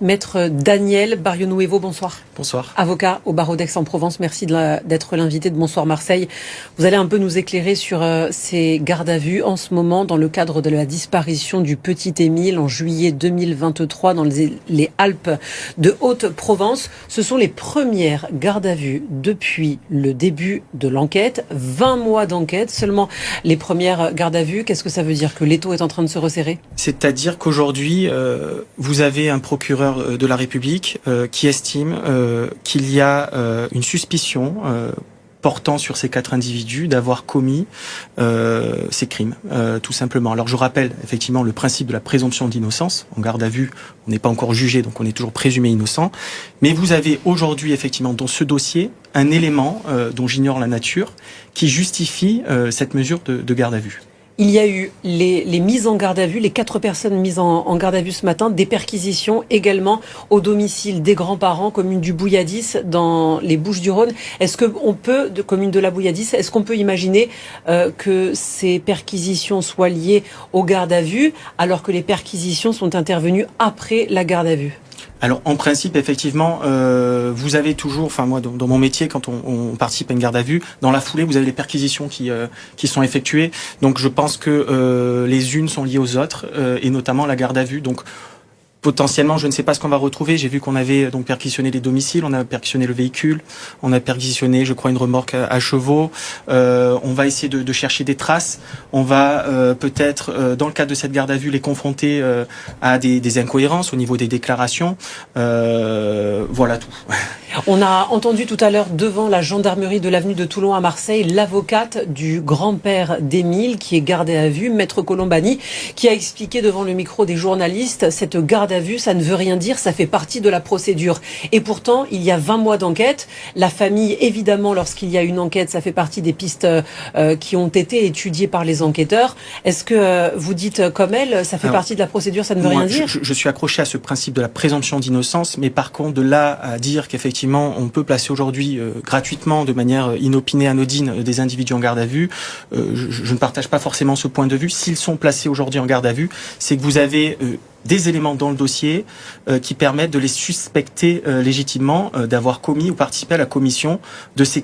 Maître Daniel Barrio-Nuevo, bonsoir. Bonsoir. Avocat au barreau d'Aix-en-Provence, merci d'être l'invité de Bonsoir Marseille. Vous allez un peu nous éclairer sur ces gardes à vue en ce moment dans le cadre de la disparition du petit Émile en juillet 2023 dans les Alpes de Haute-Provence. Ce sont les premières gardes à vue depuis le début de l'enquête. 20 mois d'enquête, seulement les premières gardes à vue. Qu'est-ce que ça veut dire? Que l'étau est en train de se resserrer? C'est-à-dire qu'aujourd'hui, vous avez un procureur de la République qui estime qu'il y a une suspicion portant sur ces 4 individus d'avoir commis ces crimes, tout simplement. Alors je rappelle effectivement le principe de la présomption d'innocence. En garde à vue, on n'est pas encore jugé, donc on est toujours présumé innocent. Mais vous avez aujourd'hui effectivement dans ce dossier un élément dont j'ignore la nature qui justifie cette mesure de garde à vue. Il y a eu les mises en garde à vue, les 4 personnes mises en garde à vue ce matin, des perquisitions également au domicile des grands-parents, commune du Bouilladis, dans les Bouches-du-Rhône. Est-ce qu'on peut, commune de la Bouilladis, est-ce qu'on peut imaginer que ces perquisitions soient liées aux gardes à vue, alors que les perquisitions sont intervenues après la garde à vue ? Alors en principe effectivement vous avez toujours, enfin moi dans mon métier quand on participe à une garde à vue, dans la foulée vous avez les perquisitions qui sont effectuées, donc je pense que les unes sont liées aux autres et notamment la garde à vue. Donc potentiellement, je ne sais pas ce qu'on va retrouver. J'ai vu qu'on avait donc perquisitionné les domiciles, on a perquisitionné le véhicule, on a perquisitionné, je crois, une remorque à chevaux. On va essayer de chercher des traces. On va peut-être, dans le cadre de cette garde à vue, les confronter à des incohérences au niveau des déclarations. Voilà tout. On a entendu tout à l'heure devant la gendarmerie de l'avenue de Toulon à Marseille l'avocate du grand-père d'Émile qui est gardé à vue, Maître Colombani, qui a expliqué devant le micro des journalistes cette garde à vue, ça ne veut rien dire, ça fait partie de la procédure. Et pourtant, il y a 20 mois d'enquête. La famille, évidemment, lorsqu'il y a une enquête, ça fait partie des pistes qui ont été étudiées par les enquêteurs. Est-ce que vous dites comme elle, ça fait partie de la procédure, ça ne veut rien dire? Je suis accroché à ce principe de la présomption d'innocence, mais par contre, de là à dire qu'effectivement, on peut placer aujourd'hui gratuitement, de manière inopinée, anodine, des individus en garde à vue. Je ne partage pas forcément ce point de vue. S'ils sont placés aujourd'hui en garde à vue, c'est que vous avez des éléments dans le dossier qui permettent de les suspecter légitimement d'avoir commis ou participé à la commission de ces